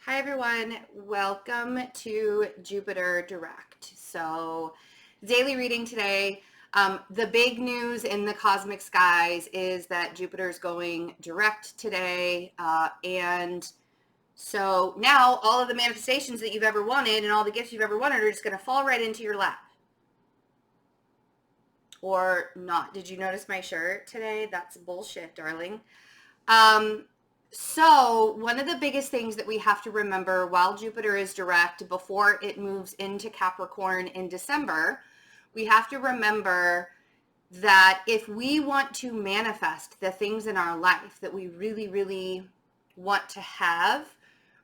Hi everyone, welcome to Jupiter Direct. So, daily reading today. The big news in the cosmic skies is that Jupiter is going direct today, and so now all of the manifestations that you've ever wanted and all the gifts you've ever wanted are just going to fall right into your lap. Or not. Did you notice my shirt today? That's bullshit, darling. So one of the biggest things that we have to remember while Jupiter is direct, before it moves into Capricorn in December, we have to remember that if we want to manifest the things in our life that we really, really want to have,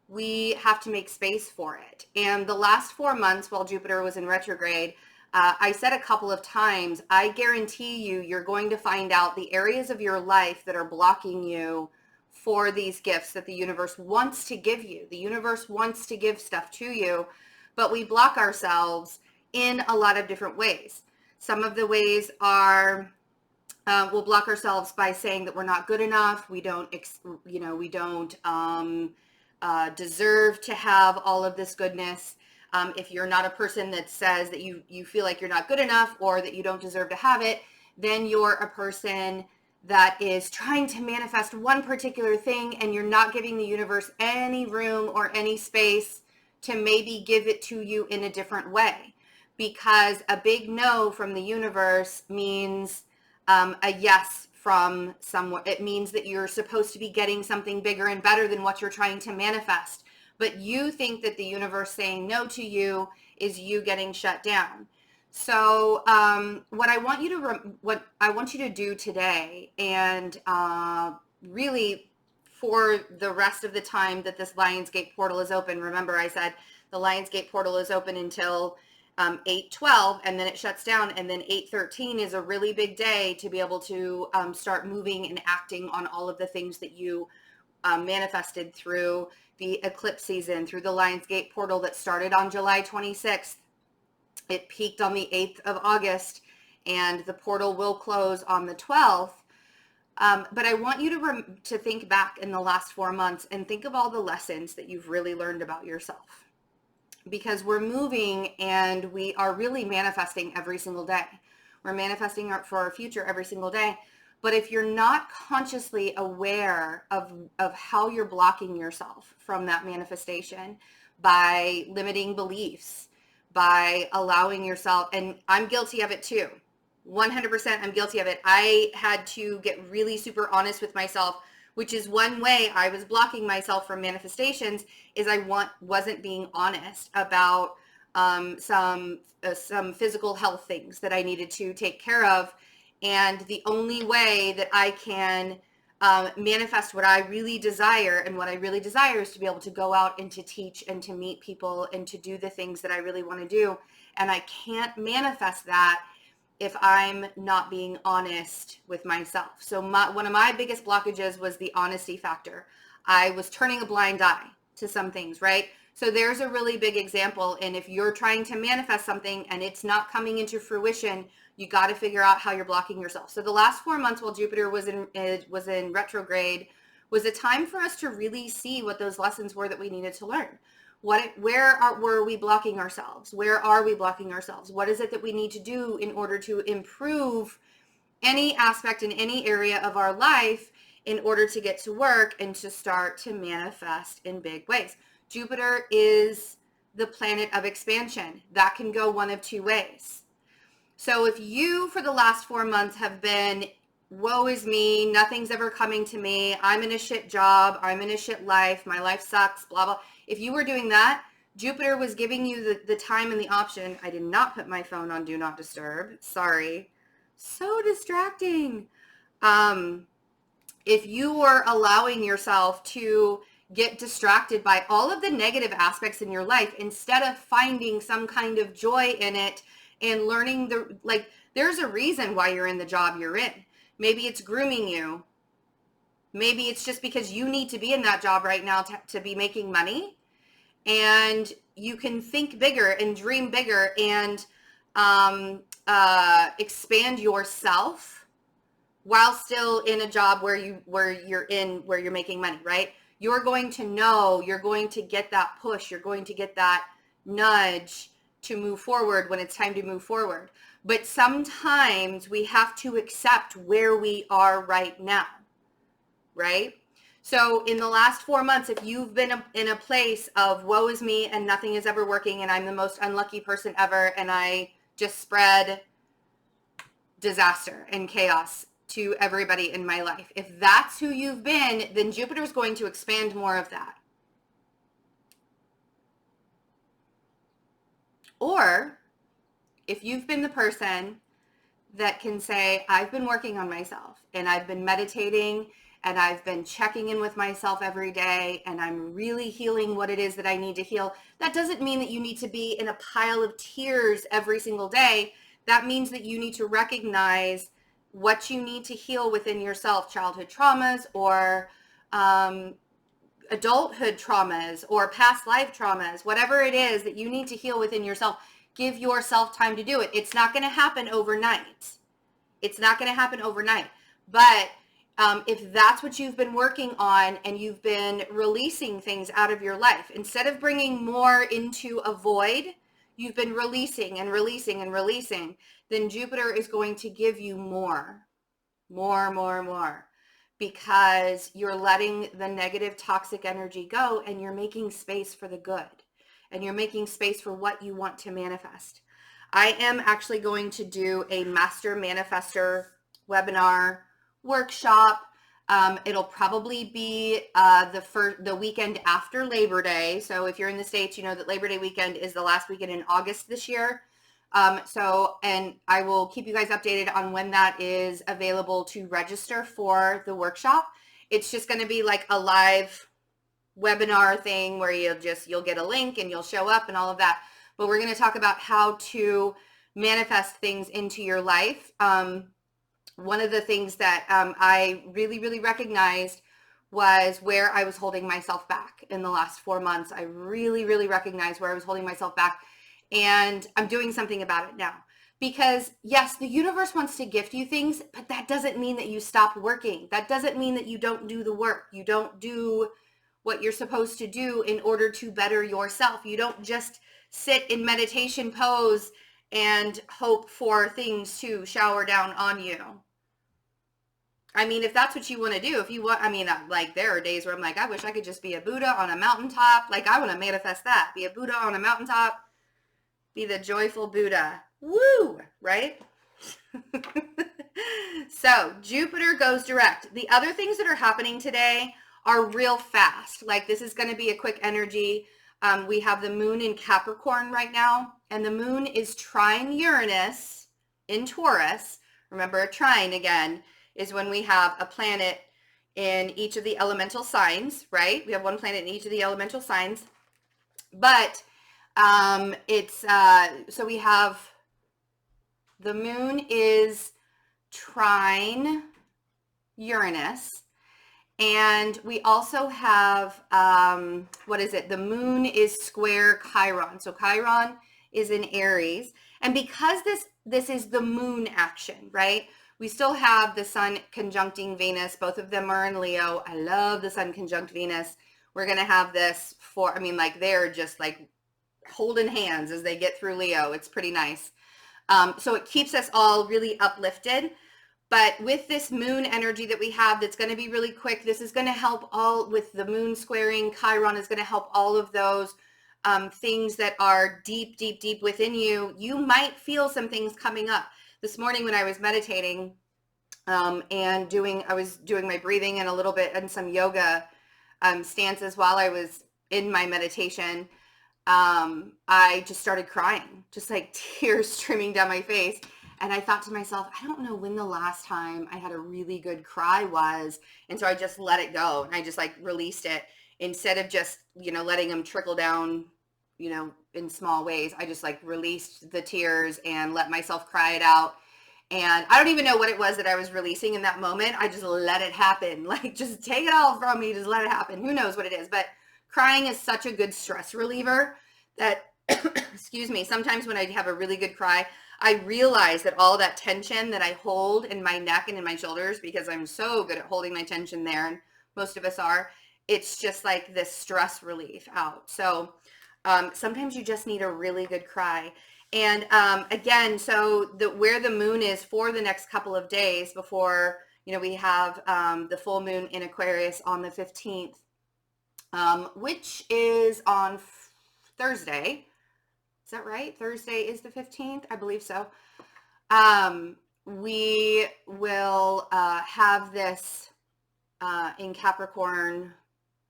we have to make space for it. And the last 4 months while Jupiter was in retrograde, I said a couple of times, I guarantee you're going to find out the areas of your life that are blocking you for these gifts that the universe wants to give you. The universe wants to give stuff to you, but we block ourselves in a lot of different ways. Some of the ways are we'll block ourselves by saying that we're not good enough. We don't deserve to have all of this goodness. If you're not a person that says that you feel like you're not good enough or that you don't deserve to have it, then you're a person that is trying to manifest one particular thing and you're not giving the universe any room or any space to maybe give it to you in a different way. Because a big no from the universe means a yes from someone. It means that you're supposed to be getting something bigger and better than what you're trying to manifest. But you think that the universe saying no to you is you getting shut down. So what I want you to do today, and really for the rest of the time that this Lionsgate portal is open. Remember, I said the Lionsgate portal is open until 8/12, and then it shuts down, and then 8/13 is a really big day to be able to start moving and acting on all of the things that you manifested through the eclipse season, through the Lionsgate portal that started on July 26th. It peaked on the 8th of August, and the portal will close on the 12th. But I want you to think back in the last 4 months and think of all the lessons that you've really learned about yourself. Because we're moving and we are really manifesting every single day. We're manifesting for our future every single day. But if you're not consciously aware of how you're blocking yourself from that manifestation by limiting beliefs, by allowing yourself, and I'm guilty of it too. 100% I'm guilty of it. I had to get really super honest with myself, which is one way I was blocking myself from manifestations, is I wasn't being honest about some physical health things that I needed to take care of. And the only way that I can manifest what I really desire, and what I really desire is to be able to go out and to teach and to meet people and to do the things that I really want to do. And I can't manifest that if I'm not being honest with myself. So one of my biggest blockages was the honesty factor. I was turning a blind eye to some things, right? So there's a really big example. And if you're trying to manifest something and it's not coming into fruition, you got to figure out how you're blocking yourself. So the last 4 months while Jupiter was in retrograde was a time for us to really see what those lessons were that we needed to learn. Were we blocking ourselves? Where are we blocking ourselves? What is it that we need to do in order to improve any aspect in any area of our life in order to get to work and to start to manifest in big ways? Jupiter is the planet of expansion. That can go one of two ways. So if you, for the last 4 months, have been, woe is me, nothing's ever coming to me, I'm in a shit job, I'm in a shit life, my life sucks, blah, blah. If you were doing that, Jupiter was giving you the time and the option. I did not put my phone on Do Not Disturb. Sorry. So distracting. If you were allowing yourself to get distracted by all of the negative aspects in your life instead of finding some kind of joy in it and learning there's a reason why you're in the job you're in. Maybe it's grooming you. Maybe it's just because you need to be in that job right now to be making money, and you can think bigger and dream bigger and expand yourself while still in a job where you're making money, right? you're going to know, you're going to get that push, you're going to get that nudge to move forward when it's time to move forward. But sometimes we have to accept where we are right now, right? So in the last 4 months, if you've been in a place of woe is me and nothing is ever working and I'm the most unlucky person ever and I just spread disaster and chaos to everybody in my life, if that's who you've been, then Jupiter is going to expand more of that. Or if you've been the person that can say, I've been working on myself and I've been meditating and I've been checking in with myself every day and I'm really healing what it is that I need to heal. That doesn't mean that you need to be in a pile of tears every single day. That means that you need to recognize what you need to heal within yourself, childhood traumas or adulthood traumas or past life traumas, whatever it is that you need to heal within yourself. Give yourself time to do it. It's not going to happen overnight. It's not going to happen overnight. But if that's what you've been working on and you've been releasing things out of your life, instead of bringing more into a void, you've been releasing and releasing and releasing, then Jupiter is going to give you more, because you're letting the negative toxic energy go and you're making space for the good and you're making space for what you want to manifest. I am actually going to do a Master Manifestor webinar workshop. It'll probably be the weekend after Labor Day. So if you're in the States, you know that Labor Day weekend is the last weekend in August this year. And I will keep you guys updated on when that is available to register for the workshop. It's just going to be like a live webinar thing where you'll get a link and you'll show up and all of that. But we're going to talk about how to manifest things into your life. One of the things that I really recognized was where I was holding myself back in the last 4 months. I really recognized where I was holding myself back, and I'm doing something about it now. Because yes, the universe wants to gift you things, but that doesn't mean that you stop working. That doesn't mean that you don't do the work. You don't do what you're supposed to do in order to better yourself. You don't just sit in meditation pose and hope for things to shower down on you. I mean, if that's what you want to do, if you want, I mean, like there are days where I'm like, I wish I could just be a Buddha on a mountaintop. Like I want to manifest that, be a Buddha on a mountaintop, be the joyful Buddha. Woo, right? So Jupiter goes direct. The other things that are happening today are real fast. Like this is going to be a quick energy. We have the moon in Capricorn right now, and the moon is trine Uranus in Taurus. Remember, a trine again is when we have a planet in each of the elemental signs, right? We have one planet in each of the elemental signs, but so we have the moon is trine Uranus, and we also have, the moon is square Chiron. So Chiron is in Aries, and because this is the moon action, right? We still have the sun conjuncting Venus. Both of them are in Leo. I love the sun conjunct Venus. We're going to have this they're just like holding hands as they get through Leo. It's pretty nice. So it keeps us all really uplifted. But with this moon energy that we have, that's going to be really quick. This is going to help all with the moon squaring. Chiron is going to help all of those things that are deep within you. You might feel some things coming up. This morning when I was meditating and I was doing my breathing and a little bit and some yoga stances while I was in my meditation, I just started crying, just like tears streaming down my face. And I thought to myself, I don't know when the last time I had a really good cry was. And so I just let it go and I just like released it instead of just, letting them trickle down, in small ways. I just like released the tears and let myself cry it out. And I don't even know what it was that I was releasing in that moment. I just let it happen. Like, just take it all from me. Just let it happen. Who knows what it is? But crying is such a good stress reliever that, excuse me, sometimes when I have a really good cry, I realize that all that tension that I hold in my neck and in my shoulders, because I'm so good at holding my tension there, and most of us are, it's just like this stress relief out. So sometimes you just need a really good cry. And again, so where the moon is for the next couple of days before, we have the full moon in Aquarius on the 15th, which is on Thursday. Is that right? Thursday is the 15th? I believe so. We will have this in Capricorn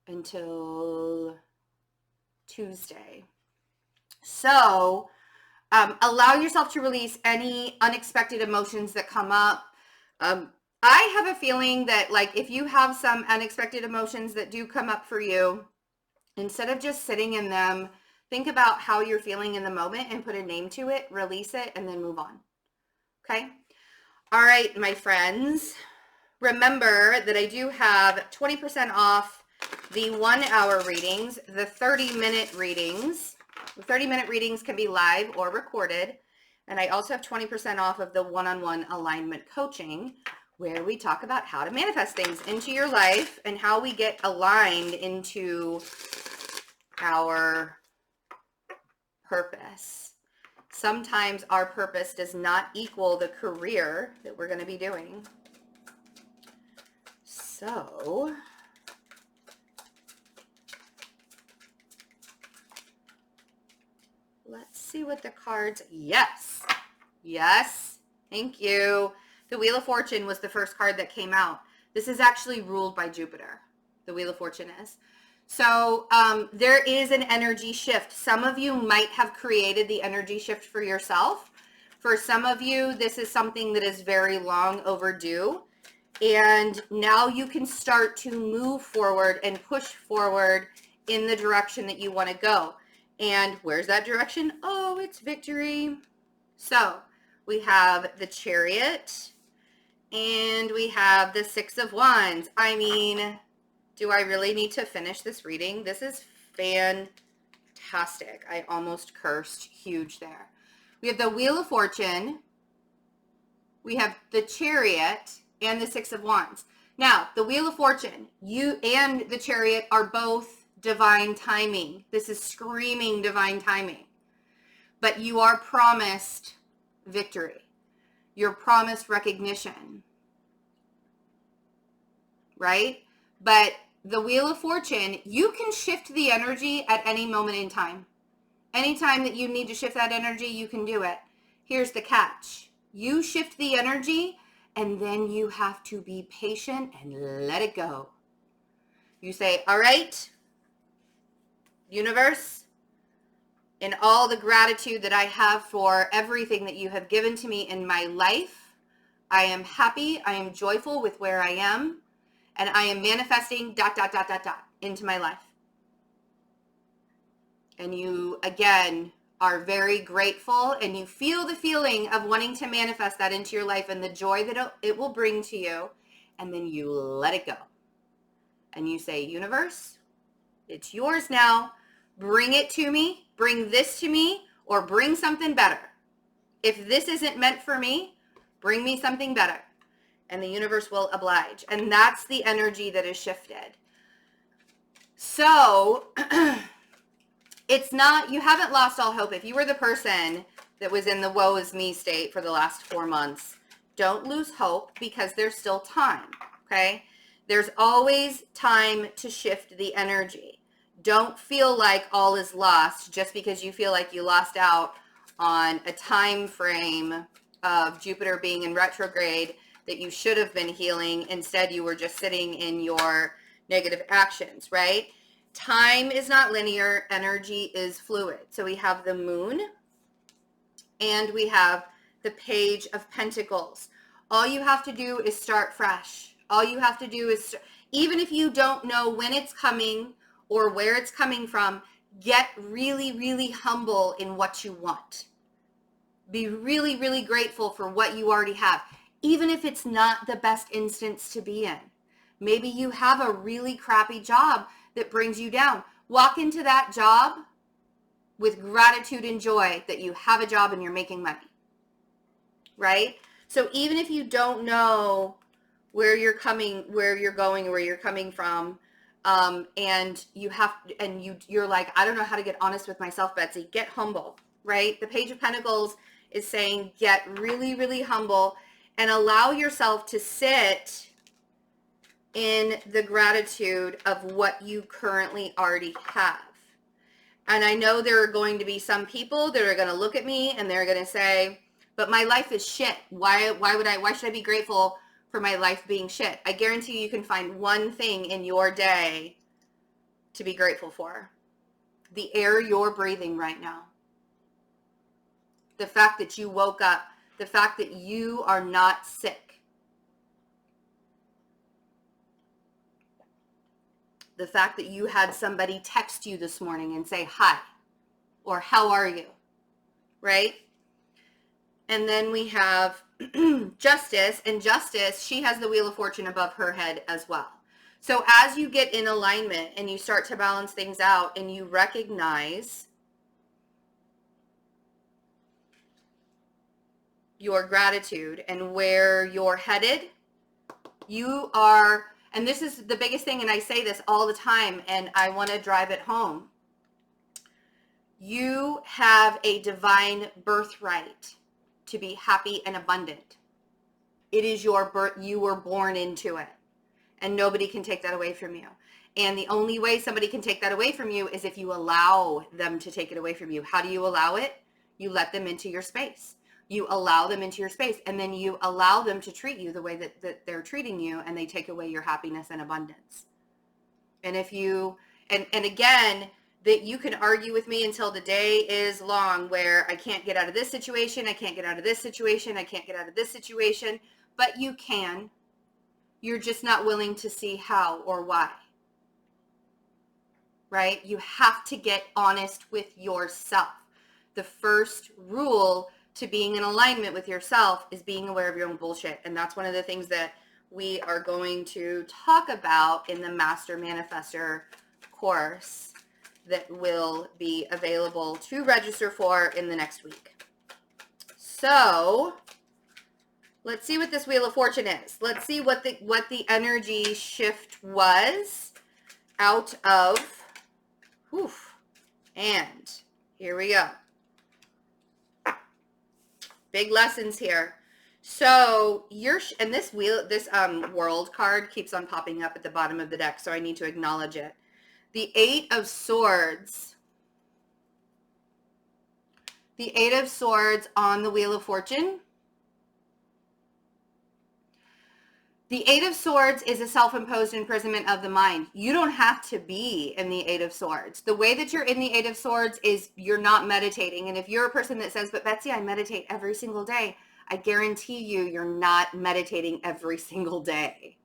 until Tuesday. So allow yourself to release any unexpected emotions that come up. I have a feeling that, like, if you have some unexpected emotions that do come up for you, instead of just sitting in them, think about how you're feeling in the moment and put a name to it, release it, and then move on. Okay? All right, my friends. Remember that I do have 20% off the 1-hour readings, the 30-minute readings. The 30-minute readings can be live or recorded. And I also have 20% off of the one-on-one alignment coaching, where we talk about how to manifest things into your life and how we get aligned into our purpose. Sometimes our purpose does not equal the career that we're going to be doing. So, let's see what the cards, yes, thank you. The Wheel of Fortune was the first card that came out. This is actually ruled by Jupiter, the Wheel of Fortune is. So there is an energy shift. Some of you might have created the energy shift for yourself. For some of you, this is something that is very long overdue. And now you can start to move forward and push forward in the direction that you want to go. And where's that direction? Oh, it's victory. So we have the Chariot and we have the 6 of Wands. I mean, do I really need to finish this reading? This is fantastic. I almost cursed huge there. We have the Wheel of Fortune. We have the Chariot and the 6 of Wands. Now, the Wheel of Fortune, you and the Chariot are both divine timing. This is screaming divine timing. But you are promised victory. You're promised recognition. Right? But the Wheel of Fortune, you can shift the energy at any moment in time. Anytime that you need to shift that energy, you can do it. Here's the catch. You shift the energy, and then you have to be patient and let it go. You say, all right, universe, in all the gratitude that I have for everything that you have given to me in my life, I am happy, I am joyful with where I am, and I am manifesting ... into my life. And you, again, are very grateful, and you feel the feeling of wanting to manifest that into your life and the joy that it will bring to you, and then you let it go. And you say, universe, it's yours now. Bring it to me, bring this to me, or bring something better. If this isn't meant for me, bring me something better. And the universe will oblige. And that's the energy that is shifted. So it's not, you haven't lost all hope. If you were the person that was in the woe is me state for the last 4 months, don't lose hope, because there's still time, okay? There's always time to shift the energy. Don't feel like all is lost just because you feel like you lost out on a time frame of Jupiter being in retrograde that you should have been healing. Instead, you were just sitting in your negative actions, right? Time is not linear. Energy is fluid. So we have the moon and we have the Page of Pentacles. All you have to do is start fresh. All you have to do is, even if you don't know when it's coming or where it's coming from, get really, really humble in what you want. Be really, really grateful for what you already have, even if it's not the best instance to be in. Maybe you have a really crappy job that brings you down. Walk into that job with gratitude and joy that you have a job and you're making money, right? So even if you don't know where you're going, where you're coming from, And you're like, I don't know how to get honest with myself, Betsy. Get humble, right? The Page of Pentacles is saying get really, really humble and allow yourself to sit in the gratitude of what you currently already have. And I know there are going to be some people that are going to look at me and they're going to say, but my life is shit. Why should I be grateful for my life being shit? I guarantee you can find one thing in your day to be grateful for. The air you're breathing right now. The fact that you woke up. The fact that you are not sick. The fact that you had somebody text you this morning and say hi or how are you, right? And then we have Justice, and Justice, she has the Wheel of Fortune above her head as well. So as you get in alignment and you start to balance things out and you recognize your gratitude and where you're headed, you are, and this is the biggest thing, and I say this all the time, and I want to drive it home. You have a divine birthright to be happy and abundant. It is your birth. You were born into it, and nobody can take that away from you. And the only way somebody can take that away from you is if you allow them to take it away from you. How do you allow it? You let them into your space. You allow them into your space, and then you allow them to treat you the way that they're treating you, and they take away your happiness and abundance. And if you, and again, that you can argue with me until the day is long where I can't get out of this situation, I can't get out of this situation, I can't get out of this situation, but you can. You're just not willing to see how or why. Right? You have to get honest with yourself. The first rule to being in alignment with yourself is being aware of your own bullshit. And that's one of the things that we are going to talk about in the Master Manifestor course that will be available to register for in the next week. So let's see what this Wheel of Fortune is. Let's see what the energy shift was out of, and here we go. Big lessons here. So and this world card keeps on popping up at the bottom of the deck, so I need to acknowledge it. The Eight of Swords. The Eight of Swords on the Wheel of Fortune. The Eight of Swords is a self-imposed imprisonment of the mind. You don't have to be in the Eight of Swords. The way that you're in the Eight of Swords is you're not meditating. And if you're a person that says, but Betsy, I meditate every single day, I guarantee you're not meditating every single day.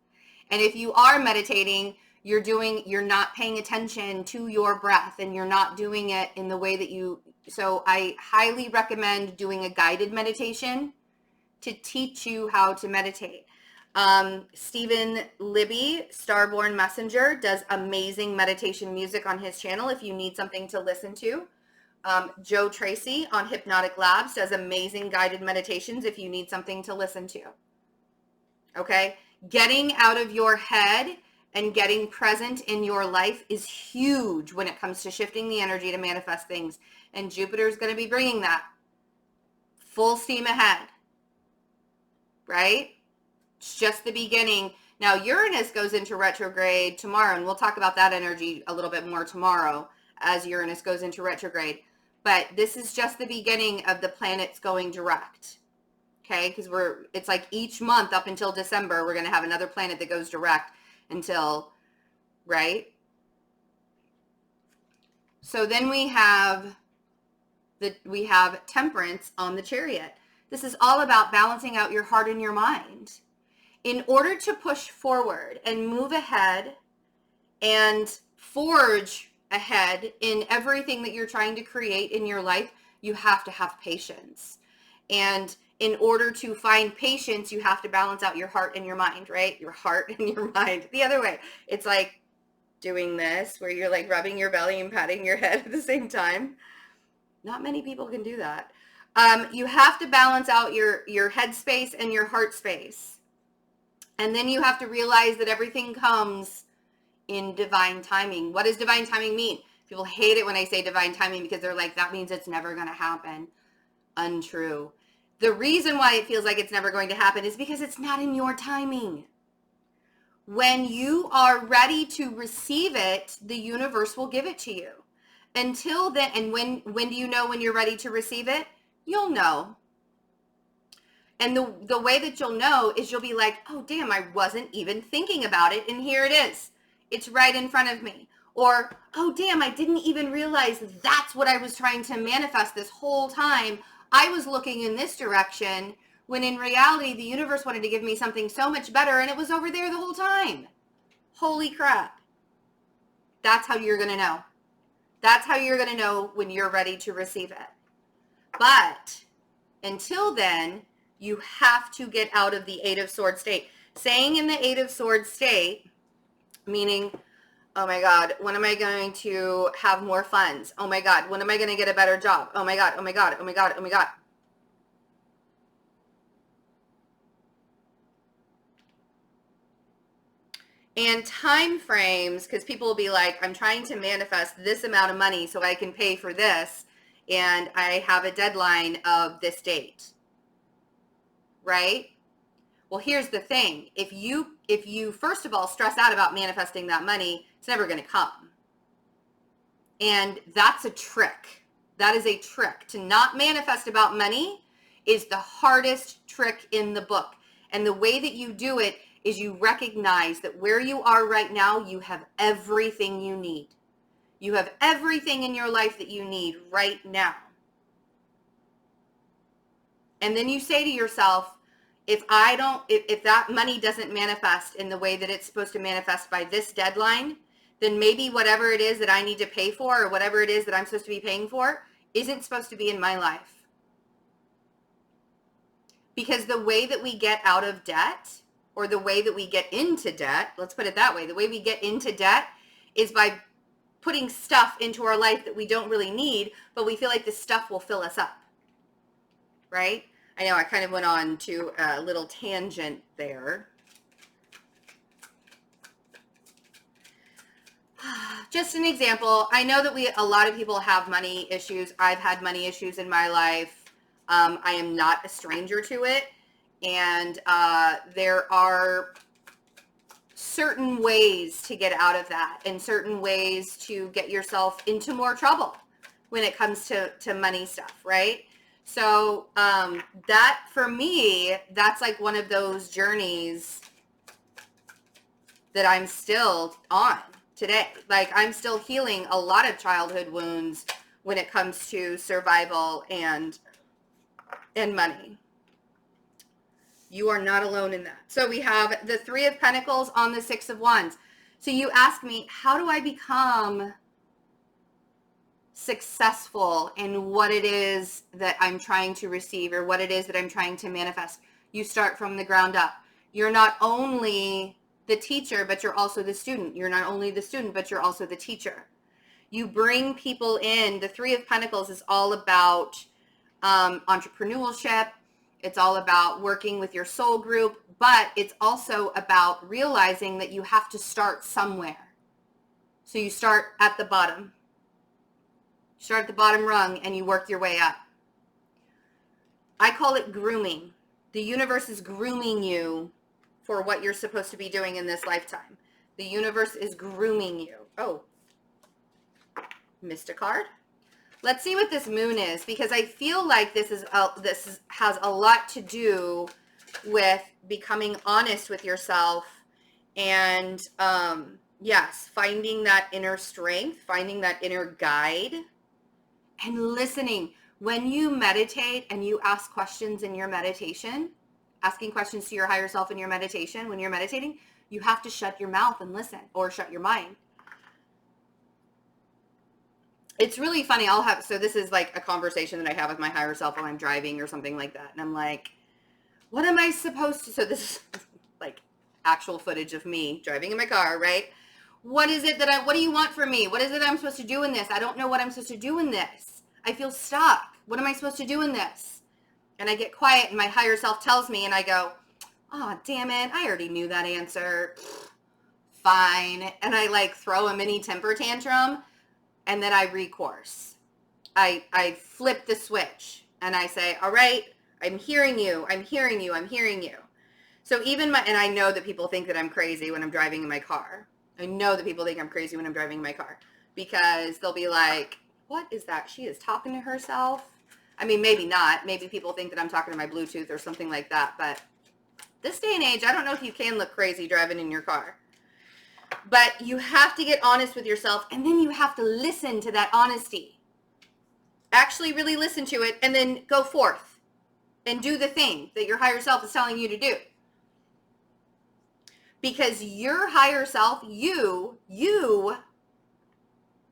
And if you are meditating, you're not paying attention to your breath, and you're not doing it in the way that so I highly recommend doing a guided meditation to teach you how to meditate. Stephen Libby, Starborn Messenger, does amazing meditation music on his channel if you need something to listen to. Joe Tracy on Hypnotic Labs does amazing guided meditations if you need something to listen to. Okay? Getting out of your head and getting present in your life is huge when it comes to shifting the energy to manifest things. And Jupiter's going to be bringing that full steam ahead. Right? It's just the beginning. Now, Uranus goes into retrograde tomorrow, and we'll talk about that energy a little bit more tomorrow as Uranus goes into retrograde. But this is just the beginning of the planets going direct. Okay? Because it's like each month up until December, we're going to have another planet that goes direct until, right? So then we have Temperance on the Chariot. This is all about balancing out your heart and your mind. In order to push forward and move ahead and forge ahead in everything that you're trying to create in your life, you have to have patience. And in order to find patience, you have to balance out your heart and your mind, right? Your heart and your mind. The other way, it's like doing this where you're like rubbing your belly and patting your head at the same time. Not many people can do that. You have to balance out your head space and your heart space. And then you have to realize that everything comes in divine timing. What does divine timing mean? People hate it when I say divine timing because they're like, that means it's never going to happen. Untrue. The reason why it feels like it's never going to happen is because it's not in your timing. When you are ready to receive it, the universe will give it to you. Until then, and when do you know when you're ready to receive it? You'll know. And the way that you'll know is you'll be like, oh, damn, I wasn't even thinking about it. And here it is. It's right in front of me. Or, oh, damn, I didn't even realize that's what I was trying to manifest this whole time. I was looking in this direction when in reality, the universe wanted to give me something so much better and it was over there the whole time. Holy crap. That's how you're going to know. That's how you're going to know when you're ready to receive it. But until then, you have to get out of the Eight of Swords state. Staying in the Eight of Swords state, meaning, oh my God, when am I going to have more funds? Oh my God, when am I going to get a better job? Oh my God, oh my God, oh my God, oh my God. And time frames, because people will be like, I'm trying to manifest this amount of money so I can pay for this, and I have a deadline of this date. Right? Well, here's the thing. If you first of all stress out about manifesting that money, it's never going to come. And that's a trick. That is a trick. To not manifest about money is the hardest trick in the book. And the way that you do it is you recognize that where you are right now, you have everything you need. You have everything in your life that you need right now. And then you say to yourself, if that money doesn't manifest in the way that it's supposed to manifest by this deadline, then maybe whatever it is that I need to pay for or whatever it is that I'm supposed to be paying for isn't supposed to be in my life. Because the way that we get out of debt, or the way that we get into debt, let's put it that way, the way we get into debt is by putting stuff into our life that we don't really need, but we feel like this stuff will fill us up, right? I know I kind of went on to a little tangent there. Just an example. I know that a lot of people have money issues. I've had money issues in my life. I am not a stranger to it. And there are certain ways to get out of that and certain ways to get yourself into more trouble when it comes to money stuff, right? So that, for me, that's like one of those journeys that I'm still on today. Like, I'm still healing a lot of childhood wounds when it comes to survival and money. You are not alone in that. So we have the Three of Pentacles on the Six of Wands. So you ask me, how do I become successful in what it is that I'm trying to receive or what it is that I'm trying to manifest? You start from the ground up. You're not only the teacher, but you're also the student. You're not only the student, but you're also the teacher. You bring people in. The Three of Pentacles is all about entrepreneurship. It's all about working with your soul group, but it's also about realizing that you have to start somewhere. So you start at the bottom. You start at the bottom rung and you work your way up. I call it grooming. The universe is grooming you for what you're supposed to be doing in this lifetime. The universe is grooming you. Oh, missed a card. Let's see what this moon is, because I feel like this has a lot to do with becoming honest with yourself and, yes, finding that inner strength, finding that inner guide, and listening. When you meditate and you ask questions in your meditation, asking questions to your higher self in your meditation, when you're meditating, you have to shut your mouth and listen, or shut your mind. It's really funny. So this is like a conversation that I have with my higher self while I'm driving or something like that. And I'm like, what am I supposed to, so this is like actual footage of me driving in my car, right? What is it what do you want from me? What is it I'm supposed to do in this? I don't know what I'm supposed to do in this. I feel stuck. What am I supposed to do in this? And I get quiet and my higher self tells me and I go, oh, damn it. I already knew that answer. fine. And I like throw a mini temper tantrum, and then I recourse. I flip the switch and I say, all right, I'm hearing you. I'm hearing you. I'm hearing you. So even and I know that people think that I'm crazy when I'm driving in my car. I know that people think I'm crazy when I'm driving in my car, because they'll be like, what is that? She is talking to herself. I mean, maybe not. Maybe people think that I'm talking to my Bluetooth or something like that. But this day and age, I don't know if you can look crazy driving in your car. But you have to get honest with yourself, and then you have to listen to that honesty. Actually really listen to it, and then go forth and do the thing that your higher self is telling you to do. Because your higher self, you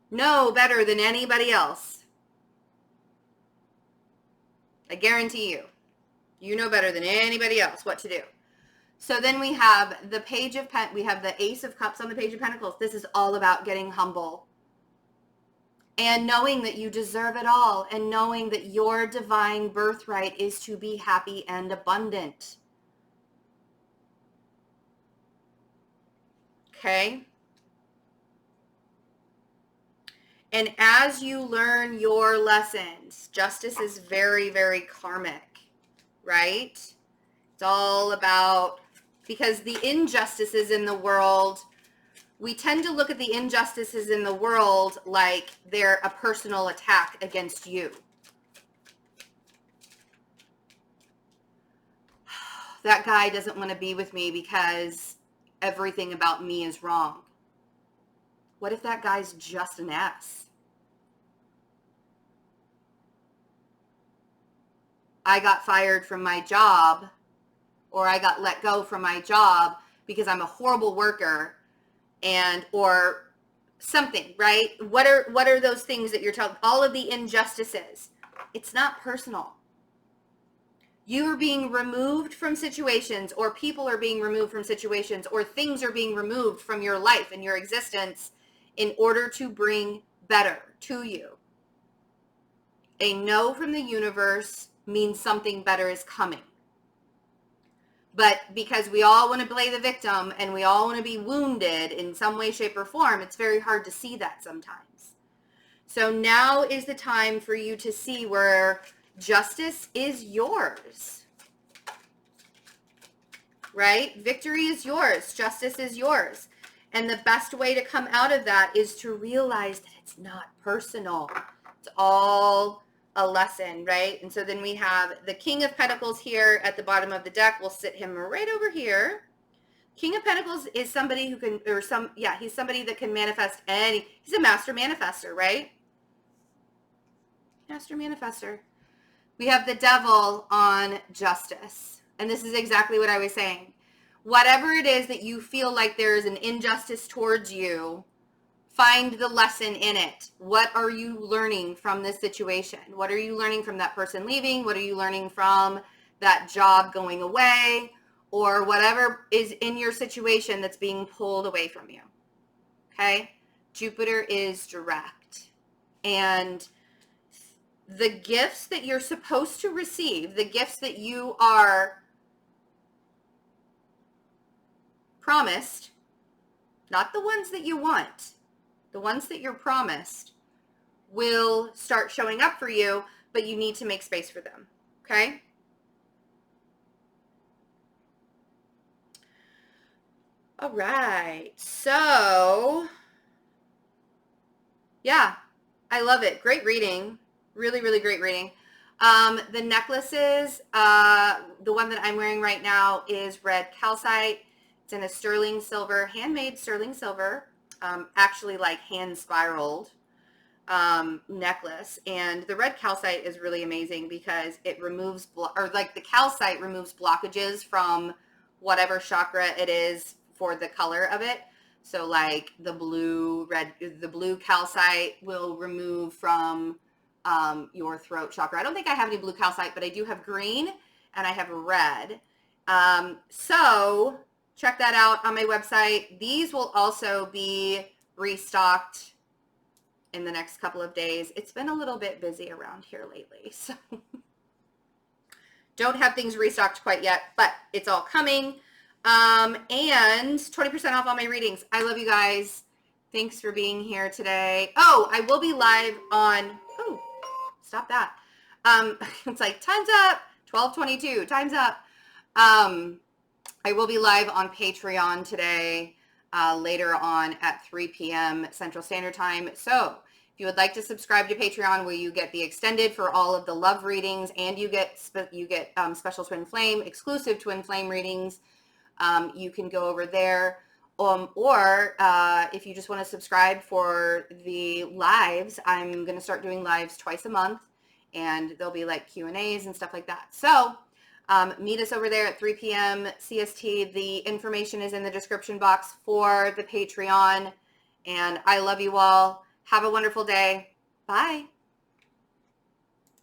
know better than anybody else. I guarantee you. You know better than anybody else what to do. So then we have the Page of we have the Ace of Cups on the Page of Pentacles. This is all about getting humble and knowing that you deserve it all, and knowing that your divine birthright is to be happy and abundant. Okay? And as you learn your lessons, justice is very, very karmic, right? It's all about, because the injustices in the world, we tend to look at the injustices in the world like they're a personal attack against you. That guy doesn't want to be with me because everything about me is wrong. What if that guy's just an ass? I got fired from my job, or I got let go from my job because I'm a horrible worker, and or something, right? What are those things that you're telling? All of the injustices. It's not personal. You are being removed from situations, or people are being removed from situations, or things are being removed from your life and your existence in order to bring better to you. A no from the universe means something better is coming. But because we all want to play the victim and we all want to be wounded in some way, shape, or form, it's very hard to see that sometimes. So now is the time for you to see where justice is yours. Right? Victory is yours. Justice is yours. And the best way to come out of that is to realize that it's not personal. It's all a lesson, right? And so then we have the King of Pentacles here at the bottom of the deck. We'll sit him right over here. King of Pentacles is somebody who can, he's somebody that can manifest he's a master manifester, right? Master manifester. We have the Devil on justice. And this is exactly what I was saying. Whatever it is that you feel like there is an injustice towards you, find the lesson in it. What are you learning from this situation? What are you learning from that person leaving? What are you learning from that job going away? Or whatever is in your situation that's being pulled away from you. Okay? Jupiter is direct. And the gifts that you're supposed to receive, the gifts that you are promised, not the ones that you want, the ones that you're promised, will start showing up for you, but you need to make space for them, okay? All right, so, yeah, I love it. Great reading. Really, really great reading. The necklaces, the one that I'm wearing right now is red calcite. It's in a sterling silver, handmade sterling silver, actually like hand spiraled necklace. And the red calcite is really amazing because it removes, the calcite removes blockages from whatever chakra it is for the color of it. So like the blue calcite will remove from your throat chakra. I don't think I have any blue calcite, but I do have green and I have red. So check that out on my website. These will also be restocked in the next couple of days. It's been a little bit busy around here lately, so don't have things restocked quite yet, but it's all coming. And 20% off all my readings. I love you guys. Thanks for being here today. Oh, I will be live on, oh, stop that. It's like, time's up, 12:22, time's up. I will be live on Patreon today, later on at 3 p.m. Central Standard Time. So if you would like to subscribe to Patreon, where you get the extended for all of the love readings, and you get special twin flame, exclusive twin flame readings, you can go over there. Or if you just want to subscribe for the lives, I'm going to start doing lives twice a month, and there'll be like Q&As and stuff like that. So meet us over there at 3 p.m. CST. The information is in the description box for the Patreon. And I love you all. Have a wonderful day. Bye.